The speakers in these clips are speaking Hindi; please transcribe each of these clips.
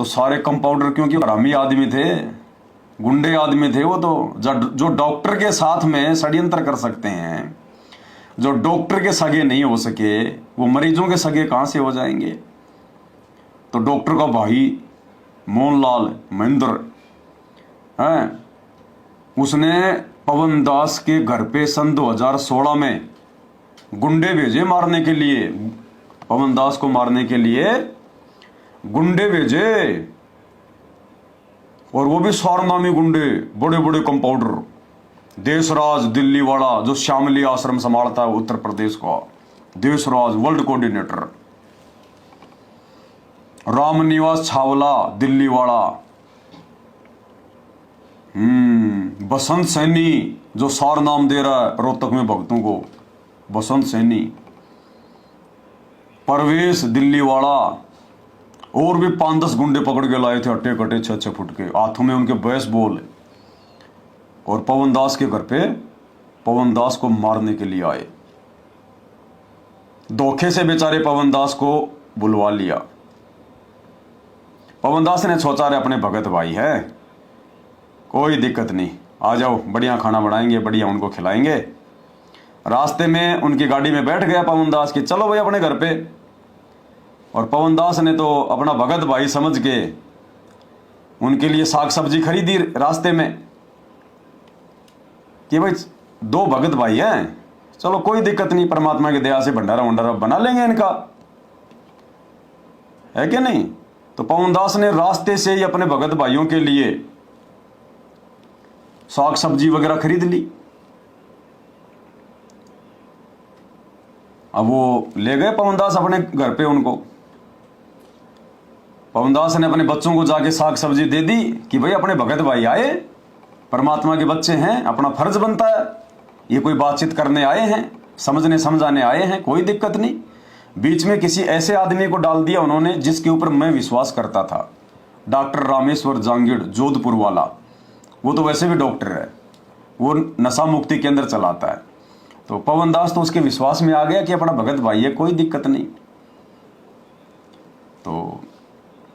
तो सारे कंपाउंडर, क्योंकि हरामी आदमी थे, गुंडे आदमी थे वो, तो जो डॉक्टर के साथ में षड्यंत्र कर सकते हैं, जो डॉक्टर के सगे नहीं हो सके, वो मरीजों के सगे कहां से हो जाएंगे। तो डॉक्टर का भाई मोहनलाल महेंद्र है, उसने पवन दास के घर पे सन 2016 में गुंडे भेजे मारने के लिए, पवन दास को मारने के लिए गुंडे भेजे, और वो भी सारनामी गुंडे, बड़े बड़े कंपाउंडर। देशराज दिल्ली वाला जो श्यामली आश्रम संभालता है उत्तर प्रदेश का, देशराज वर्ल्ड कोऑर्डिनेटर। रामनिवास छावला दिल्ली वाला, बसंत सैनी जो सार नाम दे रहा है रोहतक में भक्तों को, बसंत सैनी। परवेश दिल्ली वाला, और भी 5-10 गुंडे पकड़ के लाए थे, अट्टे कट्टे 6-6 फुट के, हाथों में उनके बेसबॉल, और पवन दास के घर पे पवन दास को मारने के लिए आए। धोखे से बेचारे पवन दास को बुलवा लिया। पवन दास ने सोचा रहे अपने भगत भाई है, कोई दिक्कत नहीं, आ जाओ, बढ़िया खाना बनाएंगे, बढ़िया उनको खिलाएंगे। रास्ते में उनकी गाड़ी में बैठ गया पवन दास की, चलो भाई अपने घर पे। और पवन दास ने तो अपना भगत भाई समझ के उनके लिए साग सब्जी खरीदी रास्ते में, कि भाई 2 भगत भाई हैं, चलो कोई दिक्कत नहीं, परमात्मा की दया से भंडारा वंडारा बना लेंगे इनका, है कि नहीं। तो पवन दास ने रास्ते से ही अपने भगत भाइयों के लिए साग सब्जी वगैरह खरीद ली। अब वो ले गए पवन दास अपने घर पे उनको। पवन दास ने अपने बच्चों को जाके साग सब्जी दे दी कि भाई अपने भगत भाई आए, परमात्मा के बच्चे हैं, अपना फर्ज बनता है, ये कोई बातचीत करने आए हैं, समझने समझाने आए हैं, कोई दिक्कत नहीं। बीच में किसी ऐसे आदमी को डाल दिया उन्होंने जिसके ऊपर मैं विश्वास करता था, डॉक्टर रामेश्वर जांगिड़ जोधपुर वाला। वो तो वैसे भी डॉक्टर है, वो नशा मुक्ति केंद्र चलाता है। तो पवन दास तो उसके विश्वास में आ गया कि अपना भगत भाई है, कोई दिक्कत नहीं। तो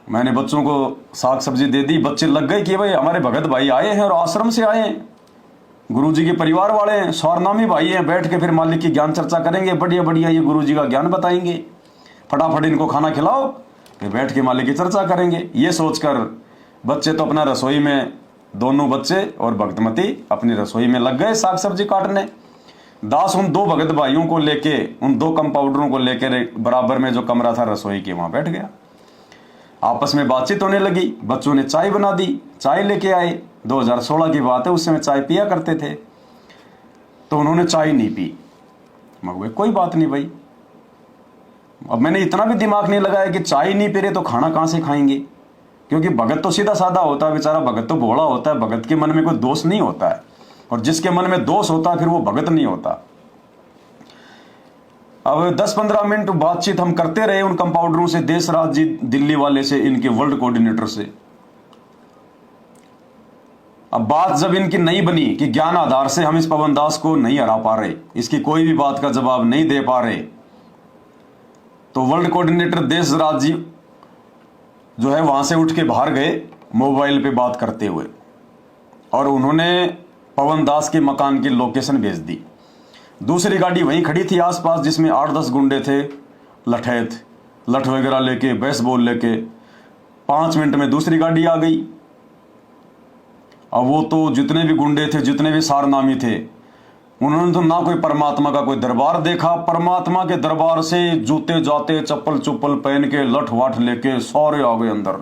मैंने बच्चों को साग सब्जी दे दी, बच्चे लग गए कि भाई हमारे भगत भाई आए हैं और आश्रम से आए हैं, गुरुजी के परिवार वाले हैं, स्वारनामी भाई हैं, बैठ के फिर मालिक की ज्ञान चर्चा करेंगे, बढ़िया बढ़िया ये गुरुजी का ज्ञान बताएंगे, फटाफट इनको खाना खिलाओ, फिर बैठ के मालिक की चर्चा करेंगे। ये सोचकर बच्चे तो अपना रसोई में, दोनों बच्चे और भक्तमती अपनी रसोई में लग गए साग सब्जी काटने। दास उन 2 भगत भाइयों को लेके, उन 2 कंपाउंडरों को लेकर बराबर में जो कमरा था रसोई के, वहां बैठ गया। आपस में बातचीत होने लगी, बच्चों ने चाय बना दी, चाय लेके आए, 2016 की बात है, उस समय चाय पिया करते थे। तो उन्होंने चाय नहीं पी। मैं कोई बात नहीं भाई, अब मैंने इतना भी दिमाग नहीं लगाया कि चाय नहीं पी रहे तो खाना कहां से खाएंगे, क्योंकि भगत तो सीधा साधा होता है, बेचारा भगत तो भोला होता है, भगत के मन में कोई दोष नहीं होता है, और जिसके मन में दोष होता है फिर वो भगत नहीं होता। अब 10-15 मिनट बातचीत हम करते रहे उन कंपाउंडरों से, देशराज जी दिल्ली वाले से, इनके वर्ल्ड कोऑर्डिनेटर से। अब बात जब इनकी नहीं बनी कि ज्ञान आधार से हम इस पवन दास को नहीं हरा पा रहे, इसकी कोई भी बात का जवाब नहीं दे पा रहे, तो वर्ल्ड कोऑर्डिनेटर देशराज जी जो है वहां से उठ के बाहर गए मोबाइल पे बात करते हुए, और उन्होंने पवन दास के मकान की लोकेशन भेज दी। दूसरी गाड़ी वहीं खड़ी थी आसपास, जिसमें 8-10 गुंडे थे, लठ वगैरह लेके, बेसबॉल लेके। 5 मिनट में दूसरी गाड़ी आ गई। अब वो तो जितने भी गुंडे थे, जितने भी सारनामी थे, उन्होंने तो ना कोई परमात्मा का कोई दरबार देखा, परमात्मा के दरबार से जूते जाते चप्पल चुप्पल पहन के लठ वाठ लेके सारे आ गए अंदर।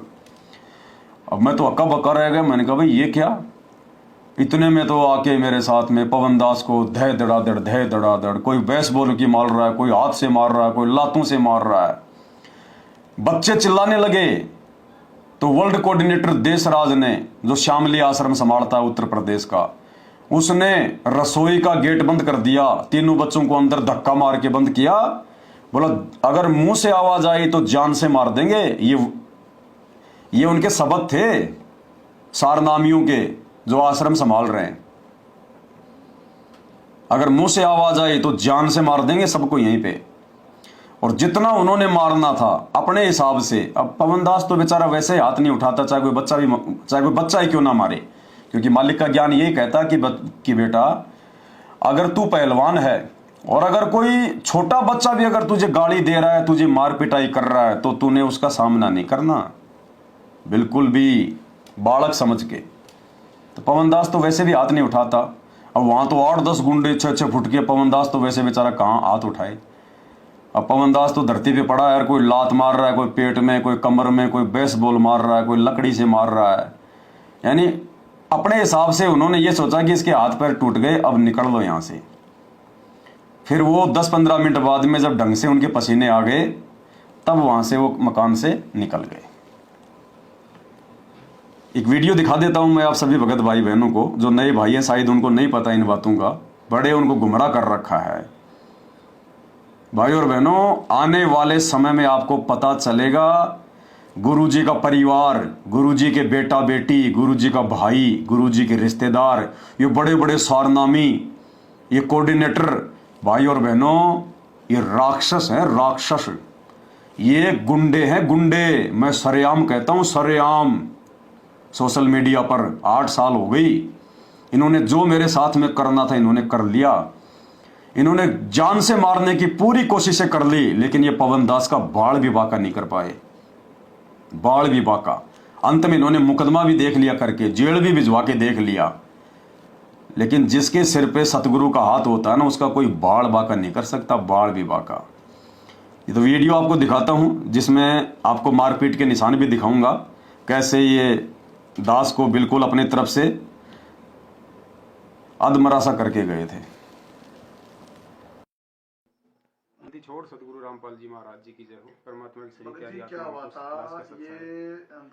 अब मैं तो हक्का बक्का रह गया, मैंने कहा भाई ये क्या। इतने में तो आके मेरे साथ में पवन दास को धै धड़ाधड़, कोई बेसबॉल की मार रहा है, कोई हाथ से मार रहा है, कोई लातों से मार रहा है। बच्चे चिल्लाने लगे। तो वर्ल्ड कोऑर्डिनेटर देशराज ने, जो श्यामली आश्रम संभालता है उत्तर प्रदेश का, उसने रसोई का गेट बंद कर दिया, तीनों बच्चों को अंदर धक्का मार के बंद किया। बोला अगर मुंह से आवाज आई तो जान से मार देंगे। ये उनके शब्द थे सारनामियों के जो आश्रम संभाल रहे हैं, अगर मुंह से आवाज आई तो जान से मार देंगे सबको यहीं पे। और जितना उन्होंने मारना था अपने हिसाब से। अब पवन दास तो बेचारा वैसे ही हाथ नहीं उठाता, चाहे कोई बच्चा ही क्यों ना मारे, क्योंकि मालिक का ज्ञान यही कहता कि बेटा अगर तू पहलवान है और अगर कोई छोटा बच्चा भी अगर तुझे गाली दे रहा है, तुझे मार पिटाई कर रहा है, तो तूने उसका सामना नहीं करना, बिल्कुल भी बालक समझ के। तो पवन दास तो वैसे भी हाथ नहीं उठाता। अब वहां तो 8-10 गुंडे 6-6 फुट के, पवन दास तो वैसे बेचारा कहाँ हाथ उठाए। अब पवन दास तो धरती पे पड़ा है यार, कोई लात मार रहा है, कोई पेट में, कोई कमर में, कोई बेसबॉल मार रहा है, कोई लकड़ी से मार रहा है। यानी अपने हिसाब से उन्होंने ये सोचा कि इसके हाथ पैर टूट गए, अब निकल लो यहां से। फिर वो 10-15 मिनट बाद में जब ढंग से उनके पसीने आ गए, तब वहां से वो मकान से निकल गए। एक वीडियो दिखा देता हूं मैं आप सभी भगत भाई बहनों को। जो नए भाई हैं शायद उनको नहीं पता इन बातों का, बड़े उनको गुमराह कर रखा है। भाई और बहनों, आने वाले समय में आपको पता चलेगा गुरुजी का परिवार, गुरुजी के बेटा बेटी, गुरुजी का भाई, गुरुजी के रिश्तेदार, ये बड़े बड़े सारनामी, ये कोऑर्डिनेटर, भाई और बहनों, ये राक्षस हैं, राक्षस। ये गुंडे हैं, गुंडे। मैं सरेआम कहता हूं, सरेआम। सोशल मीडिया पर 8 साल हो गई, इन्होंने जो मेरे साथ में करना था इन्होंने कर लिया। इन्होंने जान से मारने की पूरी कोशिशें कर ली, लेकिन ये पवन दास का बाल भी बांका नहीं कर पाए, बाल भी बांका। अंत में इन्होंने मुकदमा भी देख लिया करके, जेल भी भिजवा के देख लिया, लेकिन जिसके सिर पे सतगुरु का हाथ होता है ना, उसका कोई बाल बांका नहीं कर सकता, बाल भी बांका। ये तो वीडियो आपको दिखाता हूं, जिसमें आपको मारपीट के निशान भी दिखाऊंगा, कैसे ये दास को बिल्कुल अपने तरफ से अधमरा सा करके गए थे। छोड़ सतगुरु रामपाल जी महाराज जी की जय हो। परमात्मा की सही क्या हुआ था ये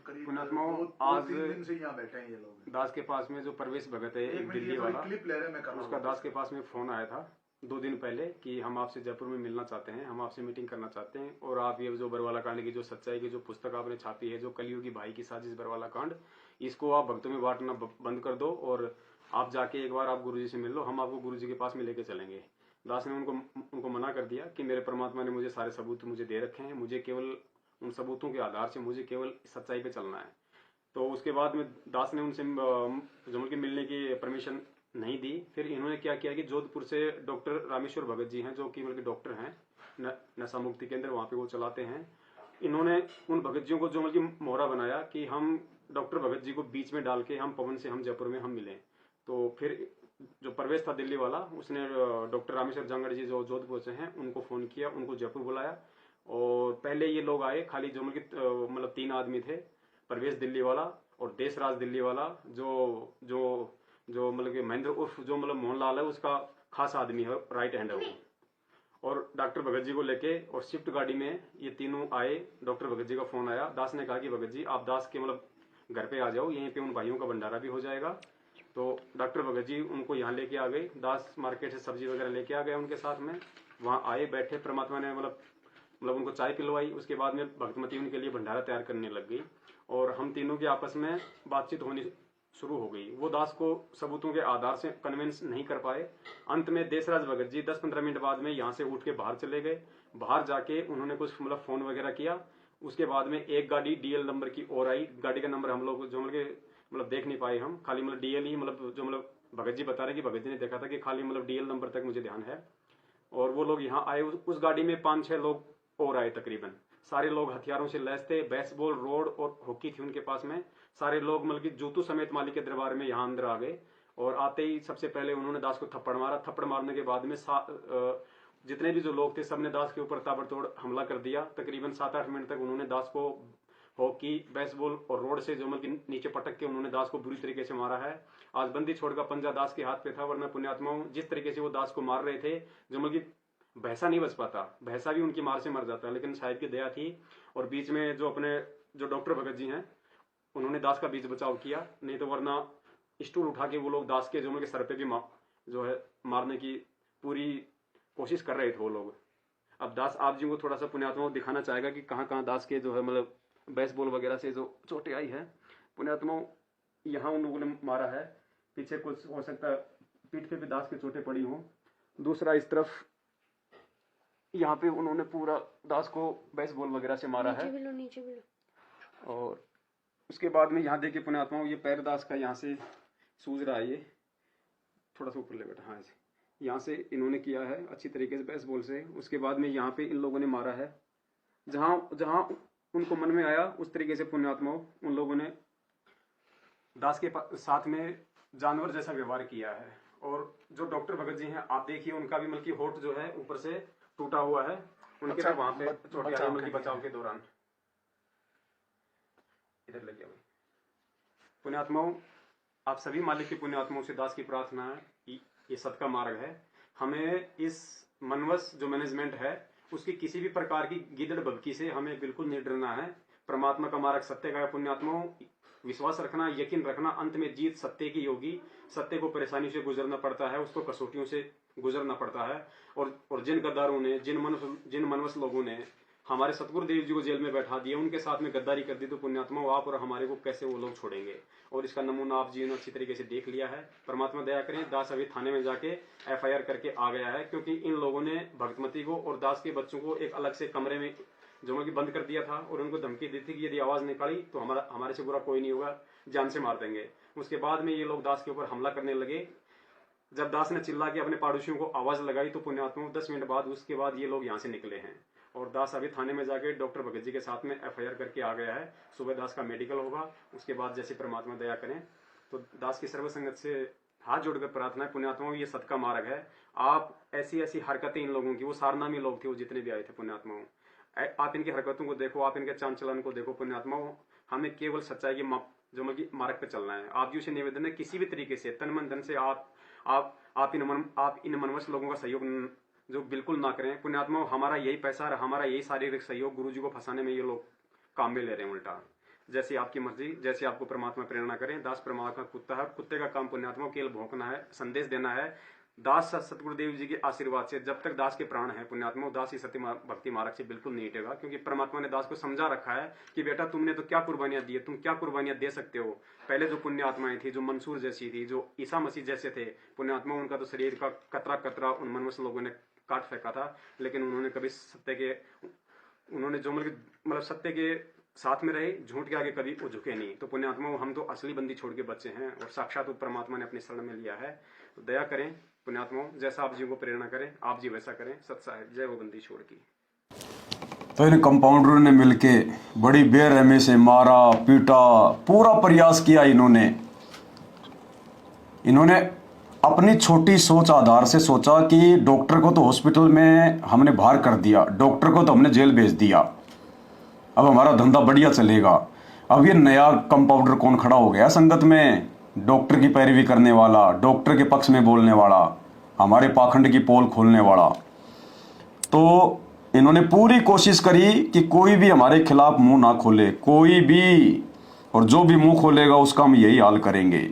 करीब पुणात्मा आज 2-3 दिन से यहाँ बैठे हैं ये लोग। दास के पास में जो परवेश भगत है एक दिल्ली वाला, क्लिप ले रहे हैं, उसका दास के पास में फोन आया था 2 दिन पहले कि हम आपसे जयपुर में मिलना चाहते हैं, हम आपसे मीटिंग करना चाहते हैं, और आप ये जो बरवाला कांड की जो सच्चाई की जो पुस्तक आपने छापी है, जो कलयुगी भाई की साजिश बरवाला कांड, इसको आप भक्तों में बांटना बंद कर दो और आप जाके एक बार आप गुरुजी से मिल लो, हम आपको गुरुजी के पास में लेके चलेंगे। दास ने उनको मना कर दिया कि मेरे परमात्मा ने मुझे सारे सबूत मुझे दे रखे हैं, मुझे केवल उन सबूतों के आधार से मुझे केवल सच्चाई पे चलना है। तो उसके बाद में दास ने उनसे जमुल के मिलने की परमिशन नहीं दी। फिर इन्होंने क्या किया कि जोधपुर से डॉक्टर रामेश्वर भगत जी हैं, जो कि मतलब डॉक्टर हैं, नशा मुक्ति केंद्र वहाँ पे वो चलाते हैं। इन्होंने उन भगत जियों को जो मतलब मोहरा बनाया कि हम डॉक्टर भगत जी को बीच में डाल के हम पवन से हम जयपुर में हम मिलें। तो फिर जो परवेश था दिल्ली वाला, उसने डॉक्टर रामेश्वर जांगड़ जी जो जोधपुर से हैं उनको फोन किया, उनको जयपुर बुलाया। और पहले ये लोग आए, खाली जो मतलब 3 आदमी थे, परवेश दिल्ली वाला और देशराज दिल्ली वाला, जो जो जो मतलब कि महेंद्र उर्फ जो मतलब मोहनलाल है, उसका खास आदमी है, राइट हैंड है वो। और डॉक्टर भगत जी को लेके और शिफ्ट गाड़ी में ये तीनों आए। डॉक्टर भगत जी का फोन आया, दास ने कहा कि भगत जी आप दास के मतलब घर पे आ जाओ, यहीं पे उन भाइयों का भंडारा भी हो जाएगा। तो डॉक्टर भगत जी उनको यहाँ लेके आ गए, दास मार्केट से सब्जी वगैरह लेके आ गए उनके साथ में। वहाँ आए, बैठे, परमात्मा ने मतलब उनको चाय पिलवाई। उसके बाद में भक्तमती उनके लिए भंडारा तैयार करने लग गई और हम तीनों की आपस में बातचीत होनी शुरू हो गई। वो दास को सबूतों के आधार से कन्विंस नहीं कर पाए। अंत में देशराज भगत जी 10-15 मिनट बाद में यहाँ से उठ के बाहर चले गए। बाहर जाके उन्होंने कुछ मतलब फोन वगैरह किया। उसके बाद में एक गाड़ी DL नंबर की और आई। गाड़ी का नंबर हम लोग जो मतलब देख नहीं पाए हम, खाली मतलब DL ही मतलब जो मतलब भगत जी बता रहे कि भगत जी ने देखा था कि खाली मतलब DL नंबर तक मुझे ध्यान है। और वो लोग यहाँ आए, उस गाड़ी में 5-6 लोग और आए तकरीबन। सारे लोग हथियारों से लैस थे, बेसबॉल, रोड और हॉकी थी उनके पास में। सारे लोग मतलब कि जूतू समेत मालिक के दरबार में यहाँ अंदर आ गए। और आते ही सबसे पहले उन्होंने दास को थप्पड़ मारा। थप्पड़ मारने के बाद में जितने भी जो लोग थे सबने दास के ऊपर ताबड़तोड़ हमला कर दिया। तकरीबन 7-8 मिनट तक उन्होंने दास को हॉकी, बेसबॉल और रोड से जो मतलब नीचे पटक के उन्होंने दास को बुरी तरीके से मारा है। आज बंदी छोड़ का पंजा दास के हाथ पे था, वरना पुण्यात्माओं जिस तरीके से वो दास को मार रहे थे, जो मतलब भैंसा नहीं बच पाता, भैंसा भी उनकी मार से मर जाता, लेकिन साहिब की दया थी। और बीच में जो अपने जो डॉक्टर भगत जी हैं उन्होंने दास का बीच बचाव किया, नहीं तो वरना स्टूल उठा के वो लोग दास के जो सर पे भी जो है मारने की पूरी कोशिश कर रहे थे वो लोग। अब दास आप जी को थोड़ा सा पुण्यात्माओं दिखाना चाहेगा कि कहाँ कहाँ दास के जो है मतलब बेसबॉल वगैरह से जो चोटें आई है। पुण्यात्माओं यहाँ उन लोगों ने मारा है, पीछे कुछ हो सकता है पीठ पे भी दास की चोटें पड़ी हों। दूसरा इस तरफ यहाँ पे उन्होंने पूरा दास को बेसबॉल वगैरह से मारा है। नीचे भी लो। और उसके बाद में यहाँ देखिए पुण्यात्माओं, ये पैर दास का यहाँ से सूज रहा है, ये थोड़ा सा ऊपर ले बैठा, हाँ ऐसे यहाँ से इन्होंने किया है अच्छी तरीके से बेसबॉल से। उसके बाद में यहाँ पे इन लोगों ने मारा है, जहाँ जहाँ उनको मन में आया उस तरीके से पुण्यात्माओं उन लोगों ने दास के साथ में जानवर जैसा व्यवहार किया है। और जो डॉक्टर भगत जी हैं, आप देखिए उनका भी मतलब होठ जो है ऊपर से टूटा हुआ है, उनके भी वहां पे चोट आई मतलब बचाव के दौरान। इधर लगे हुए पुण्यात्माओं, आप सभी मालिक के पुण्यात्माओं से दास की प्रार्थना है, ये सत्का मार्ग है। हमें इस मनवस जो मैनेजमेंट है उसकी किसी भी प्रकार की गिदड़ बबकी से हमें बिल्कुल नहीं डरना है। परमात्मा का मार्ग सत्य का है पुण्यात्माओं, विश्वास रखना, यकीन रखना, अंत में जीत सत्य की होगी। सत्य को परेशानी से गुजरना पड़ता है, उसको कसौटियों से गुजरना पड़ता है। और जिन गद्दारों ने, जिन मनवस लोगों ने हमारे सतगुरु देव जी को जेल में बैठा दिया, उनके साथ में गद्दारी कर दी, तो पुण्यात्मा आप और हमारे को कैसे वो लोग छोड़ेंगे। और इसका नमूना आप जी ने अच्छी तरीके से देख लिया है। परमात्मा दया करें, दास अभी थाने में जाके FIR करके आ गया है, क्योंकि इन लोगों ने भक्तमती को और दास के बच्चों को एक अलग से कमरे में जो कि बंद कर दिया था और उनको धमकी दी थी कि यदि आवाज निकाली तो हमारे से बुरा कोई नहीं होगा, जान से मार देंगे। उसके बाद में ये लोग दास के ऊपर हमला करने लगे। जब दास ने चिल्ला के अपने पड़ोसियों को आवाज लगाई तो पुण्यात्मा 10 मिनट बाद उसके बाद ये लोग यहाँ से निकले हैं। और दास अभी थाने में जाके डॉक्टर भगत जी के साथ में FIR करके आ गया है। सुबह दास का मेडिकल होगा, उसके बाद जैसे परमात्मा दया करें तो दास की सर्वसंगत से हाथ जोड़कर प्रार्थना है पुण्यात्माओं, ये सत्का मार्ग है। आप ऐसी ऐसी हरकतें इन लोगों की, वो सारनामी लोग थे वो जितने भी आए थे पुण्यात्माओं, आप इनकी हरकतों को देखो, आप इनके चाल चलन को देखो पुण्यात्माओं। हमें केवल सच्चाई की जो मार्ग पर चलना है। आप जी से निवेदन है, किसी भी तरीके से तन मन धन से आप इन मनवश लोगों का सहयोग जो बिल्कुल ना करें पुण्यात्माओं। हमारा यही पैसा और हमारा यही शारीरिक सहयोग गुरु जी को फंसाने में ये लोग काम में ले रहे हैं उल्टा। जैसे आपकी मर्जी, जैसे आपको परमात्मा प्रेरणा करें। दास परमात्मा कुत्ता है, कुत्ते का काम पुण्यात्मा केवल भौंकना है, संदेश देना है। दास सतगुरुदेव जी के आशीर्वाद से जब तक दास के प्राण है पुण्यात्मा, दास ही सत्य भक्ति मार्ग से बिल्कुल नहीं हटेगा। क्योंकि परमात्मा ने दास को समझा रखा है कि बेटा तुमने तो क्या कुर्बानियां दी है, तुम क्या कुर्बानियां दे सकते हो। पहले जो पुण्य आत्माएं थी, जो मंसूर जैसी थी, जो ईसा मसीह जैसे थे पुण्यात्मा, उनका तो शरीर का कतरा कतरा उन मनवस लोगों ने काट फेंका था, लेकिन उन्होंने कभी उन्होंने जो मतलब सत्य के साथ में रहे, झूठ के आगे कभी वो झुके नहीं। तो पुण्यात्मा हम तो असली बंदी छोड़ के बच्चे हैं और साक्षात परमात्मा ने अपने शरण में लिया है। तो दया करें पुण्यात्मा, जैसा आप जी को प्रेरणा करें आप जी वैसा करें। सत साहिब जय वो बंदी छोड़ की। तो इन कंपाउंडरों ने मिलके बड़ी बेरहमी से मारा पीटा, पूरा प्रयास किया। इन्होंने अपनी छोटी सोच आधार से सोचा कि डॉक्टर को तो हॉस्पिटल में हमने बाहर कर दिया, डॉक्टर को तो हमने जेल भेज दिया, अब हमारा धंधा बढ़िया चलेगा। अब ये नया कंपाउंडर कौन खड़ा हो गया संगत में, डॉक्टर की पैरवी करने वाला, डॉक्टर के पक्ष में बोलने वाला, हमारे पाखंड की पोल खोलने वाला। तो इन्होंने पूरी कोशिश करी कि कोई भी हमारे खिलाफ मुंह ना खोले, कोई भी, और जो भी मुंह खोलेगा उसका हम यही हाल करेंगे।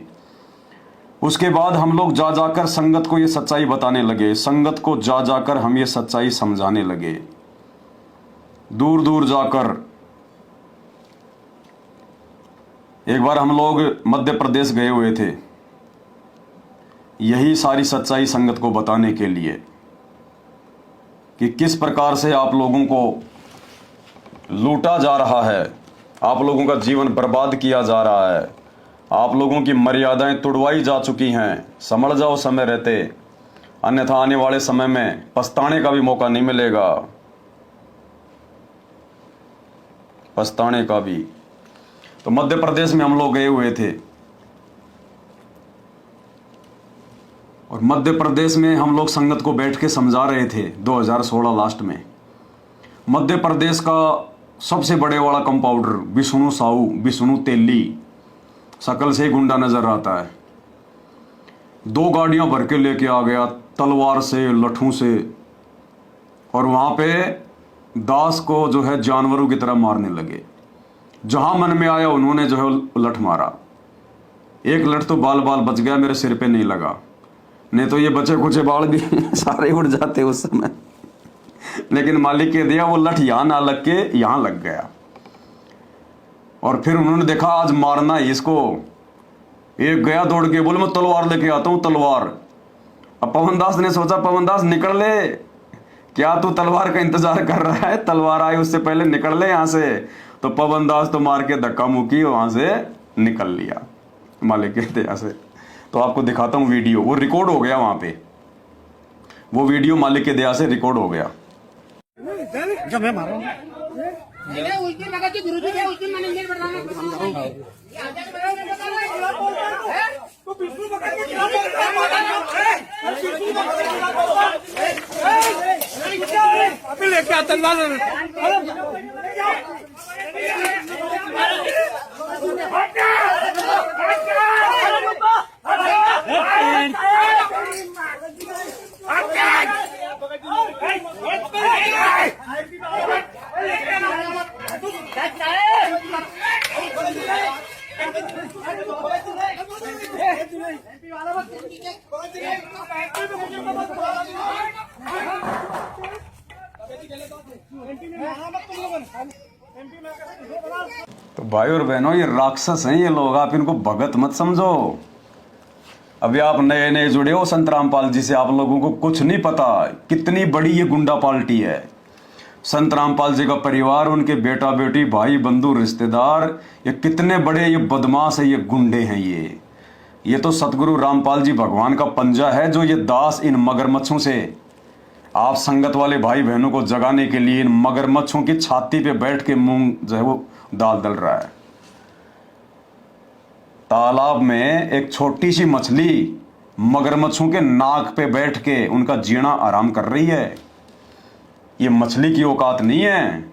उसके बाद हम लोग जा जाकर संगत को ये सच्चाई बताने लगे, संगत को जा जाकर हम ये सच्चाई समझाने लगे, दूर दूर जाकर। एक बार हम लोग मध्य प्रदेश गए हुए थे यही सारी सच्चाई संगत को बताने के लिए कि किस प्रकार से आप लोगों को लूटा जा रहा है, आप लोगों का जीवन बर्बाद किया जा रहा है, आप लोगों की मर्यादाएं तोड़वाई जा चुकी हैं। समझ जाओ समय रहते, अन्यथा आने वाले समय में पछताने का भी मौका नहीं मिलेगा, पछताने का भी। तो मध्य प्रदेश में हम लोग गए हुए थे और मध्य प्रदेश में हम लोग संगत को बैठ के समझा रहे थे 2016 लास्ट में। मध्य प्रदेश का सबसे बड़े वाला कंपाउंडर विष्णु साहू, विष्णु तेली, शकल से ही गुंडा नजर आता है, 2 गाड़ियां भर के लेके आ गया तलवार से, लठों से, और वहां पे दास को जो है जानवरों की तरह मारने लगे। जहां मन में आया उन्होंने जो है लठ मारा। एक लठ तो बाल बाल बच गया, मेरे सिर पे नहीं लगा, नहीं तो ये बचे कुचे बाल भी सारे उड़ जाते उस समय। लेकिन मालिक के दिया वो लठ यहां ना लग के यहां लग गया। और फिर उन्होंने देखा आज मारना है इसको, एक गया दौड़ के, बोले मैं तलवार लेके आता हूं तलवार। अब पवन दास ने सोचा पवन दास निकल ले, क्या तू तलवार का इंतजार कर रहा है? तलवार आई उससे पहले निकल ले यहां से। तो पवन दास तो मार के धक्का मुक्की वहां से निकल लिया, मालिक कहते यहां से। तो आपको दिखाता हूं वीडियो, वो रिकॉर्ड हो गया वहां पे, वो वीडियो मालिक के दया से रिकॉर्ड हो गया। जब मैं मारा लेके आतंकवाद तो भाई और बहनों, ये राक्षस हैं ये लोग, आप इनको भगत मत समझो। अभी आप नए नए जुड़े हो संत रामपाल जी से, आप लोगों को कुछ नहीं पता कितनी बड़ी ये गुंडा पार्टी है। संत रामपाल जी का परिवार, उनके बेटा बेटी, भाई बंधु रिश्तेदार, ये कितने बड़े ये बदमाश है, ये गुंडे हैं ये तो सतगुरु रामपाल जी भगवान का पंजा है जो ये दास इन मगरमच्छों से, आप संगत वाले भाई बहनों को जगाने के लिए इन मगरमच्छों की छाती पे बैठ के मूंग जो है वो दाल दल रहा है। तालाब में एक छोटी सी मछली मगरमच्छों के नाक पे बैठ के उनका जीना आराम कर रही है। ये मछली की औकात नहीं है,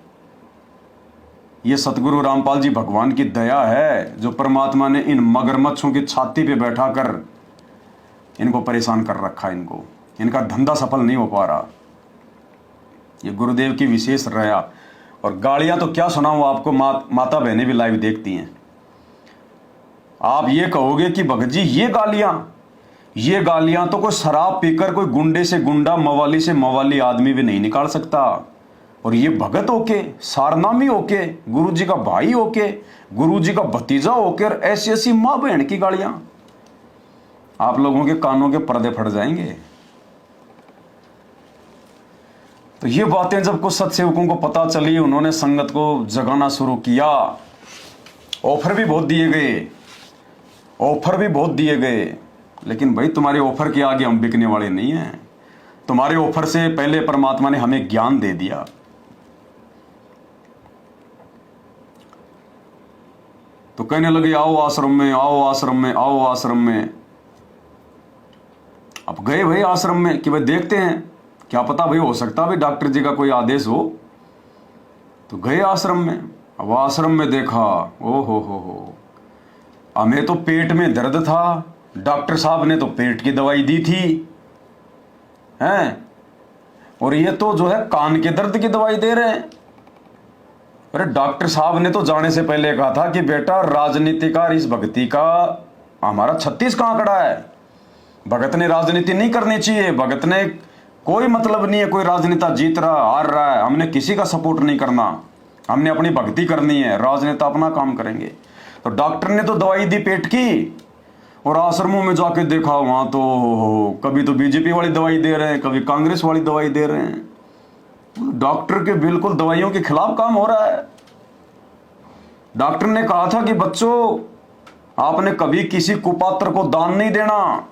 ये सतगुरु रामपाल जी भगवान की दया है जो परमात्मा ने इन मगरमच्छों की छाती पे बैठाकर इनको परेशान कर रखा। इनका धंधा सफल नहीं हो पा रहा। ये गुरुदेव की विशेष रया। और गालियां तो क्या सुनाऊं आपको, माता बहनें भी लाइव देखती हैं। आप ये कहोगे कि भगत जी ये गालियां तो कोई शराब पीकर कोई गुंडे से गुंडा, मवाली से मवाली आदमी भी नहीं निकाल सकता। और ये भगत होके, सारनामी होके, गुरु जी का भाई होके, गुरु जी का भतीजा होकर ऐसी ऐसी माँ बहन की गालियां, आप लोगों के कानों के पर्दे फट जाएंगे। तो ये बातें जब कुछ सत्सेवकों को पता चली, उन्होंने संगत को जगाना शुरू किया। ऑफर भी बहुत दिए गए, लेकिन भाई तुम्हारे ऑफर के आगे हम बिकने वाले नहीं हैं। तुम्हारे ऑफर से पहले परमात्मा ने हमें ज्ञान दे दिया। तो कहने लगे आओ आश्रम में, आओ आश्रम में, आओ आश्रम में। अब गए भाई आश्रम में कि भाई देखते हैं, क्या पता भाई हो सकता भाई डॉक्टर जी का कोई आदेश हो। तो गए आश्रम में। अब आश्रम में देखा, ओ हो, हमें तो पेट में दर्द था, डॉक्टर साहब ने तो पेट की दवाई दी थी हैं, और ये तो जो है कान के दर्द की दवाई दे रहे हैं। अरे डॉक्टर साहब ने तो जाने से पहले कहा था कि बेटा राजनीति का, इस भक्ति का हमारा 36 का आंकड़ा है, भगत ने राजनीति नहीं करनी चाहिए, भगत ने कोई मतलब नहीं है कोई राजनेता जीत रहा हार रहा है, हमने किसी का सपोर्ट नहीं करना, हमने अपनी भक्ति करनी है, राजनेता अपना काम करेंगे। तो डॉक्टर ने तो दवाई दी पेट की, और आश्रमों में जाके देखा वहां तो कभी तो बीजेपी वाली दवाई दे रहे हैं, कभी कांग्रेस वाली दवाई दे रहे हैं। डॉक्टर के बिल्कुल दवाइयों के खिलाफ काम हो रहा है। डॉक्टर ने कहा था कि बच्चों आपने कभी किसी कुपात्र को दान नहीं देना,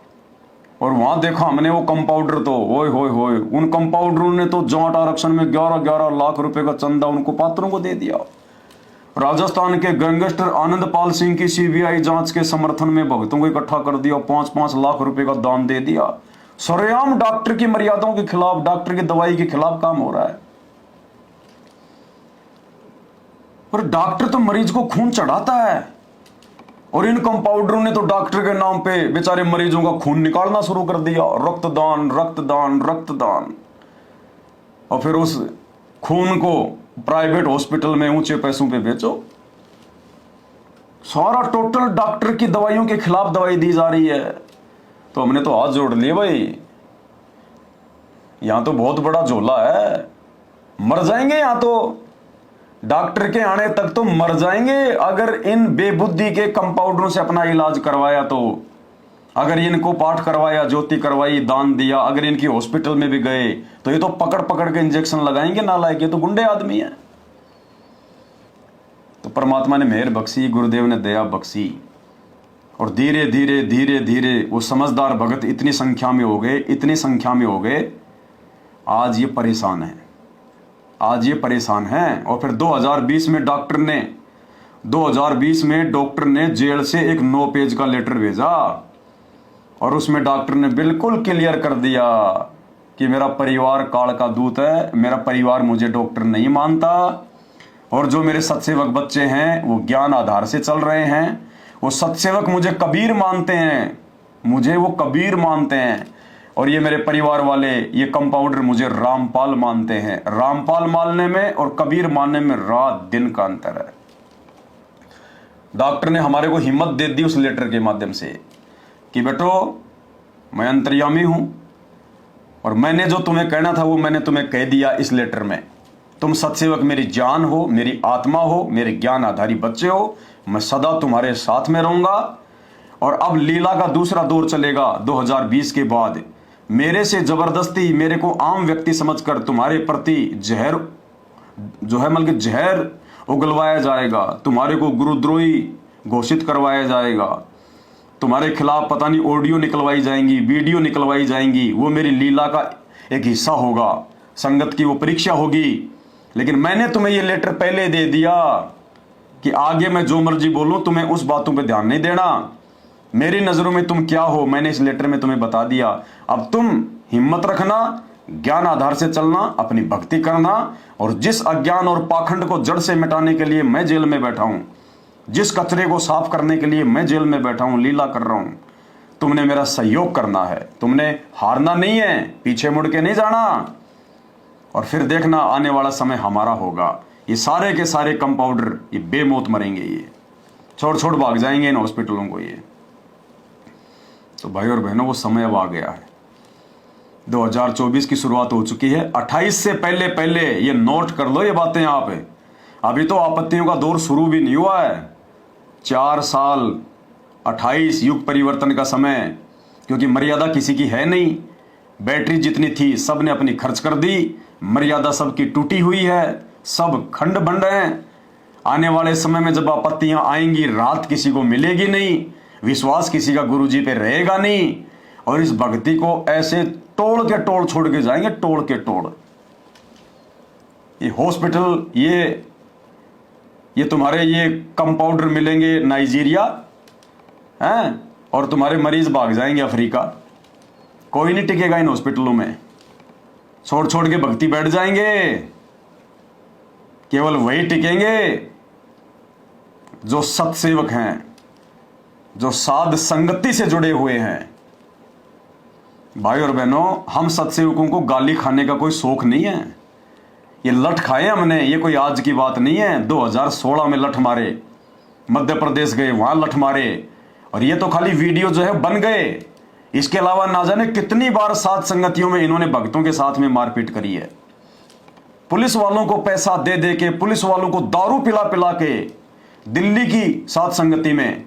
और वहां देखा हमने वो कंपाउंडर तो ओए होए, उन कंपाउंडरों ने तो जाट आरक्षण में 11-11 लाख रुपए का चंदा उन कुपात्रों को दे दिया। राजस्थान के गैंगस्टर आनंदपाल सिंह की सीबीआई जांच के समर्थन में भक्तों को इकट्ठा कर दिया, 5-5 लाख रुपए का दान दे दिया। सरेआम डॉक्टर की मर्यादाओं के खिलाफ, डॉक्टर की दवाई के खिलाफ काम हो रहा है। और डॉक्टर तो मरीज को खून चढ़ाता है, और इन कंपाउंडरों ने तो डॉक्टर के नाम पे बेचारे मरीजों का खून निकालना शुरू कर दिया। रक्तदान रक्तदान रक्तदान, और फिर उस खून को प्राइवेट हॉस्पिटल में ऊंचे पैसों पे बेचो। सारा टोटल डॉक्टर की दवाइयों के खिलाफ दवाई दी जा रही है। तो हमने तो हाथ जोड़ लिए भाई, यहां तो बहुत बड़ा झोला है, मर जाएंगे यहां तो, डॉक्टर के आने तक तो मर जाएंगे अगर इन बेबुद्धि के कंपाउंडरों से अपना इलाज करवाया तो। अगर इनको पाठ करवाया, ज्योति करवाई, दान दिया, अगर इनकी हॉस्पिटल में भी गए तो ये तो पकड़ पकड़ के इंजेक्शन लगाएंगे नालायक, ये तो गुंडे आदमी है। तो परमात्मा ने मेहर बख्शी, गुरुदेव ने दया बख्शी, और धीरे धीरे धीरे धीरे वो समझदार भगत इतनी संख्या में हो गए, इतनी संख्या में हो गए, आज ये परेशान है, आज ये परेशान है। और फिर 2020 में डॉक्टर ने जेल से एक 9 पेज का लेटर भेजा, और उसमें डॉक्टर ने बिल्कुल क्लियर कर दिया कि मेरा परिवार काल का दूत है, मेरा परिवार मुझे डॉक्टर नहीं मानता, और जो मेरे सत्सेवक बच्चे हैं वो ज्ञान आधार से चल रहे हैं, वो सत्सेवक मुझे कबीर मानते हैं, मुझे वो कबीर मानते हैं, और ये मेरे परिवार वाले, ये कंपाउंडर मुझे रामपाल मानते हैं। रामपाल मानने में और कबीर मानने में रात दिन का अंतर है। डॉक्टर ने हमारे को हिम्मत दे दी उस लेटर के माध्यम से कि बेटो मैं अंतर्यामी हूं, और मैंने जो तुम्हें कहना था वो मैंने तुम्हें कह दिया इस लेटर में। तुम सत्सेवक मेरी जान हो, मेरी आत्मा हो, मेरे ज्ञान आधारी बच्चे हो, मैं सदा तुम्हारे साथ में रहूंगा। और अब लीला का दूसरा दौर चलेगा 2020 के बाद। मेरे से जबरदस्ती मेरे को आम व्यक्ति समझकर तुम्हारे प्रति जहर जो है मतलब जहर उगलवाया जाएगा, तुम्हारे को गुरुद्रोही घोषित करवाया जाएगा, तुम्हारे खिलाफ पता नहीं ऑडियो निकलवाई जाएंगी, वीडियो निकलवाई जाएंगी। वो मेरी लीला का एक हिस्सा होगा, संगत की वो परीक्षा होगी। लेकिन मैंने तुम्हें ये लेटर पहले दे दिया कि आगे मैं जो मर्जी बोलूं तुम्हें उस बातों पे ध्यान नहीं देना, मेरी नजरों में तुम क्या हो मैंने इस लेटर में तुम्हें बता दिया। अब तुम हिम्मत रखना, ज्ञान आधार से चलना, अपनी भक्ति करना, और जिस अज्ञान और पाखंड को जड़ से मिटाने के लिए मैं जेल में बैठा हूं, जिस कचरे को साफ करने के लिए मैं जेल में बैठा हूं, लीला कर रहा हूं, तुमने मेरा सहयोग करना है, तुमने हारना नहीं है, पीछे मुड़ के नहीं जाना। और फिर देखना आने वाला समय हमारा होगा। ये सारे के सारे कंपाउंडर ये बेमौत मरेंगे, ये छोड़ छोड़ भाग जाएंगे इन हॉस्पिटलों को ये। तो भाई और बहनों वो समय अब आ गया है। 2024 की शुरुआत हो चुकी है। 28 से पहले पहले ये नोट कर लो ये बातें आप। अभी तो आपत्तियों का दौर शुरू भी नहीं हुआ है। 4 साल 28 युग परिवर्तन का समय, क्योंकि मर्यादा किसी की है नहीं। बैटरी जितनी थी सब ने अपनी खर्च कर दी, मर्यादा सबकी टूटी हुई है, सब खंड बन रहे हैं। आने वाले समय में जब आपत्तियां आएंगी, रात किसी को मिलेगी नहीं, विश्वास किसी का गुरुजी पे रहेगा नहीं, और इस भक्ति को ऐसे तोड़ के तोड़ छोड़ के जाएंगे, तोड़ के तोड़। ये हॉस्पिटल, ये तुम्हारे ये कंपाउंडर मिलेंगे नाइजीरिया हैं, और तुम्हारे मरीज भाग जाएंगे अफ्रीका। कोई नहीं टिकेगा इन हॉस्पिटलों में, छोड़ छोड़ के भक्ति बैठ जाएंगे। केवल वही टिकेंगे जो सत्सेवक हैं, जो साध संगति से जुड़े हुए हैं। भाई और बहनों, हम सत्सेवकों को गाली खाने का कोई शौक नहीं है। ये लठ खाए हमने, ये कोई आज की बात नहीं है। 2016 में लठ मारे, मध्य प्रदेश गए वहां लठ मारे, और ये तो खाली वीडियो जो है बन गए। इसके अलावा ना जाने कितनी बार साध संगतियों में इन्होंने भक्तों के साथ में मारपीट करी है। पुलिस वालों को पैसा दे दे के, पुलिस वालों को दारू पिला पिला के, दिल्ली की साध संगति में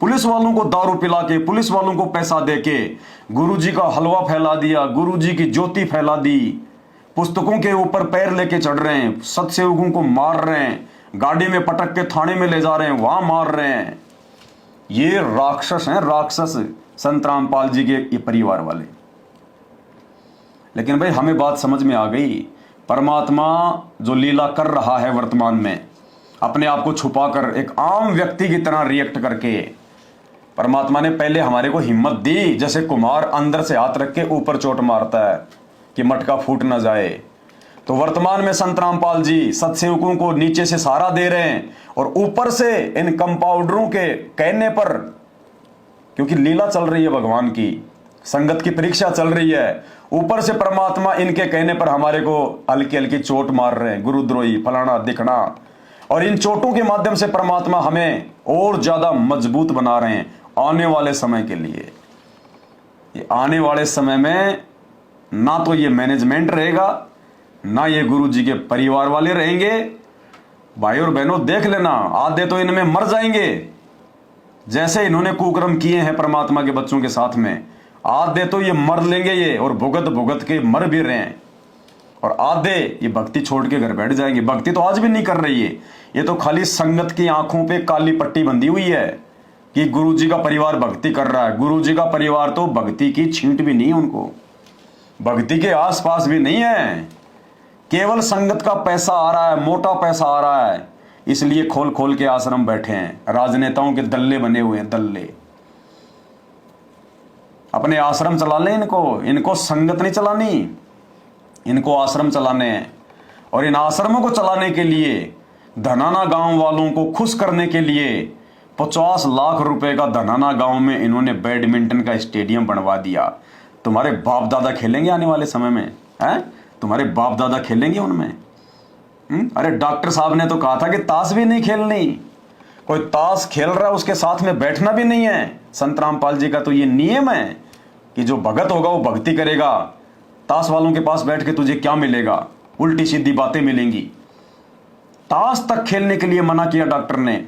पुलिस वालों को दारू पिला के, पुलिस वालों को पैसा दे के गुरुजी का हलवा फैला दिया, गुरुजी की ज्योति फैला दी, पुस्तकों के ऊपर पैर लेके चढ़ रहे हैं, सत्सेवकों को मार रहे हैं, गाड़ी में पटक के थाने में ले जा रहे हैं, वहां मार रहे हैं। ये राक्षस हैं, राक्षस संत रामपाल जी के ये परिवार वाले। लेकिन भाई हमें बात समझ में आ गई, परमात्मा जो लीला कर रहा है वर्तमान में, अपने आप को छुपाकर एक आम व्यक्ति की तरह रिएक्ट करके, परमात्मा ने पहले हमारे को हिम्मत दी। जैसे कुम्हार अंदर से हाथ रख के ऊपर चोट मारता है कि मटका फूट ना जाए, तो वर्तमान में संत रामपाल जी सत्सेवकों को नीचे से सहारा दे रहे हैं, और ऊपर से इन कंपाउंडरों के कहने पर, क्योंकि लीला चल रही है भगवान की, संगत की परीक्षा चल रही है, ऊपर से परमात्मा इनके कहने पर हमारे को हल्की हल्की चोट मार रहे हैं, गुरुद्रोही फलाना दिखना। और इन चोटों के माध्यम से परमात्मा हमें और ज्यादा मजबूत बना रहे हैं आने वाले समय के लिए। ये आने वाले समय में ना तो ये मैनेजमेंट रहेगा, ना ये गुरु जी के परिवार वाले रहेंगे। भाई और बहनों देख लेना, आधे तो इनमें मर जाएंगे, जैसे इन्होंने कुकर्म किए हैं परमात्मा के बच्चों के साथ में, आधे तो ये मर लेंगे ये, और भुगत भुगत के मर भी रहे हैं, और आधे ये भक्ति छोड़ के घर बैठ जाएंगे। भक्ति तो आज भी नहीं कर रही है, ये तो खाली संगत की आंखों पे काली पट्टी बंधी हुई है कि गुरुजी का परिवार भक्ति कर रहा है। गुरुजी का परिवार तो भक्ति की छींट भी नहीं है, उनको भक्ति के आसपास भी नहीं है। केवल संगत का पैसा आ रहा है, मोटा पैसा आ रहा है, इसलिए खोल खोल के आश्रम बैठे हैं। राजनेताओं के दल्ले बने हुए हैं, दल्ले। अपने आश्रम चला लें इनको संगत नहीं चलानी, इनको आश्रम चलाने हैं। और इन आश्रमों को चलाने के लिए, धनाना गांव वालों को खुश करने के लिए 50 लाख रुपए का धनाना गांव में इन्होंने बैडमिंटन का स्टेडियम बनवा दिया। तुम्हारे बाप दादा खेलेंगे आने वाले समय में? हैं? तुम्हारे बाप दादा खेलेंगे उनमें? अरे डॉक्टर साहब ने तो कहा था कि ताश भी नहीं खेलनी। कोई ताश खेल रहा है उसके साथ में बैठना भी नहीं है। संत रामपाल जी का तो ये नियम है कि जो भगत होगा वो भक्ति करेगा। ताश वालों के पास बैठ के तुझे क्या मिलेगा? उल्टी सीधी बातें मिलेंगी। ताश तक खेलने के लिए मना किया डॉक्टर ने,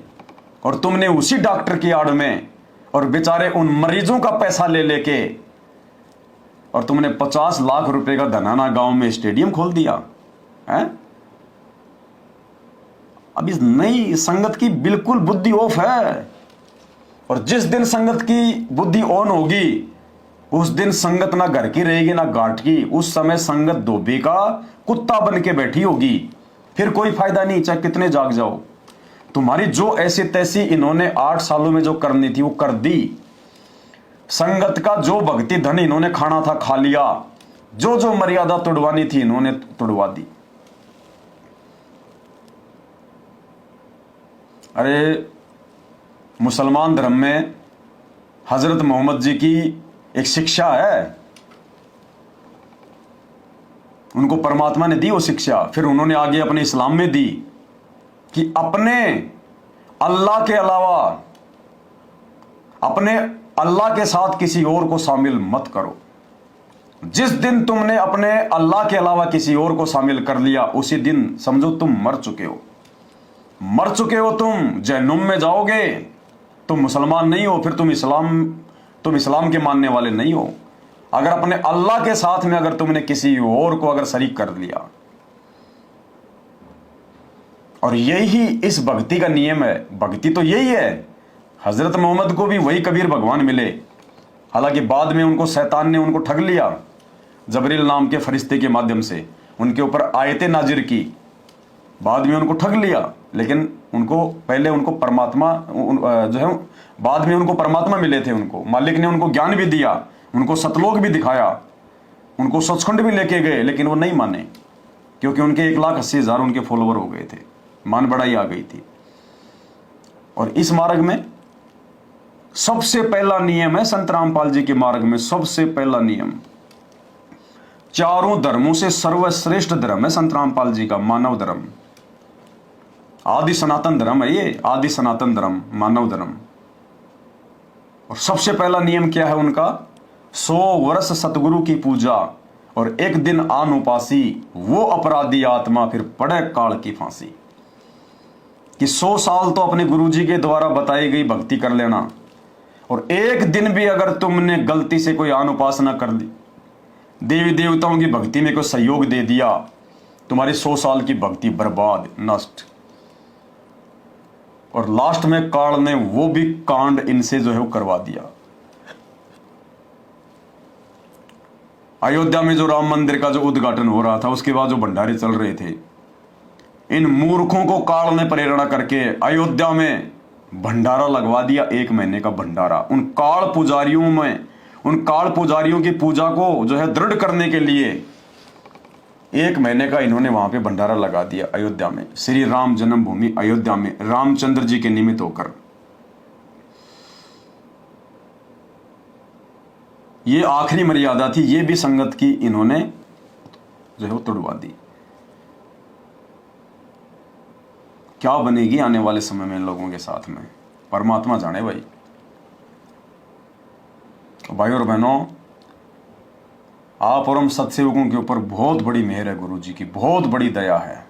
और तुमने उसी डॉक्टर की आड़ में और बेचारे उन मरीजों का पैसा ले लेके और तुमने 50 लाख रुपए का धनाना गांव में स्टेडियम खोल दिया है। अब इस नई संगत की बिल्कुल बुद्धि ऑफ है, और जिस दिन संगत की बुद्धि ऑन होगी उस दिन संगत ना घर की रहेगी ना घाट की। उस समय संगत धोबी का कुत्ता बन के बैठी होगी, फिर कोई फायदा नहीं, चाहे कितने जाग जाओ। तुम्हारी जो ऐसी तैसी इन्होंने 8 सालों में जो करनी थी वो कर दी। संगत का जो भक्ति धन इन्होंने खाना था खा लिया, जो जो मर्यादा तोड़वानी थी इन्होंने तोड़वा दी। अरे मुसलमान धर्म में हजरत मोहम्मद जी की एक शिक्षा है, उनको परमात्मा ने दी वो शिक्षा, फिर उन्होंने आगे अपने इस्लाम में दी कि अपने अल्लाह के अलावा, अपने अल्लाह के साथ किसी और को शामिल मत करो। जिस दिन तुमने अपने अल्लाह के अलावा किसी और को शामिल कर लिया, उसी दिन समझो तुम मर चुके हो, मर चुके हो, तुम जहन्नुम में जाओगे। तुम मुसलमान नहीं हो, फिर तुम इस्लाम के मानने वाले नहीं हो। अगर अपने अल्लाह के साथ में अगर तुमने किसी और को अगर शरीक कर लिया, और यही इस भक्ति का नियम है। भक्ति तो यही है। हजरत मोहम्मद को भी वही कबीर भगवान मिले, हालांकि बाद में उनको शैतान ने उनको ठग लिया, जबरील नाम के फरिश्ते के माध्यम से उनके ऊपर आयतें नाजिर की, बाद में उनको ठग लिया। लेकिन उनको पहले उनको परमात्मा जो है, बाद में उनको परमात्मा मिले थे। उनको मालिक ने उनको ज्ञान भी दिया, उनको सतलोक भी दिखाया, उनको सचखंड भी लेके गए, लेकिन वो नहीं माने, क्योंकि उनके 1,80,000 उनके फॉलोवर हो गए थे, मान बढ़ाई आ गई थी। और इस मार्ग में सबसे पहला नियम है, संत रामपाल जी के मार्ग में सबसे पहला नियम, चारों धर्मों से सर्वश्रेष्ठ धर्म है संत रामपाल जी का, मानव धर्म। आदि सनातन धर्म है ये, आदि सनातन धर्म, मानव धर्म। और सबसे पहला नियम क्या है उनका? 100 वर्ष सतगुरु की पूजा और एक दिन आन उपासी, वो अपराधी आत्मा फिर पड़े काल की फांसी। कि 100 साल तो अपने गुरुजी के द्वारा बताई गई भक्ति कर लेना, और एक दिन भी अगर तुमने गलती से कोई आन उपासना कर ली, देवी देवताओं की भक्ति में कोई सहयोग दे दिया, तुम्हारी 100 साल की भक्ति बर्बाद, नष्ट। और लास्ट में काल ने वो भी कांड इनसे जो है वो करवा दिया। अयोध्या में जो राम मंदिर का जो उद्घाटन हो रहा था, उसके बाद जो भंडारे चल रहे थे, इन मूर्खों को काल ने प्रेरणा करके अयोध्या में भंडारा लगवा दिया, 1 महीने का भंडारा। उन काल पुजारियों में, उन काल पुजारियों की पूजा को जो है दृढ़ करने के लिए 1 महीने का इन्होंने वहां पे भंडारा लगा दिया अयोध्या में, श्री राम जन्मभूमि अयोध्या में, रामचंद्र जी के निमित्त होकर। ये आखिरी मर्यादा थी, ये भी संगत की इन्होंने जो है वो तोड़वा दी। क्या बनेगी आने वाले समय में इन लोगों के साथ में, परमात्मा जाने भाई। भाई और बहनों, आप और हम सत्सेवकों के ऊपर बहुत बड़ी मेहर है, गुरु जी की बहुत बड़ी दया है।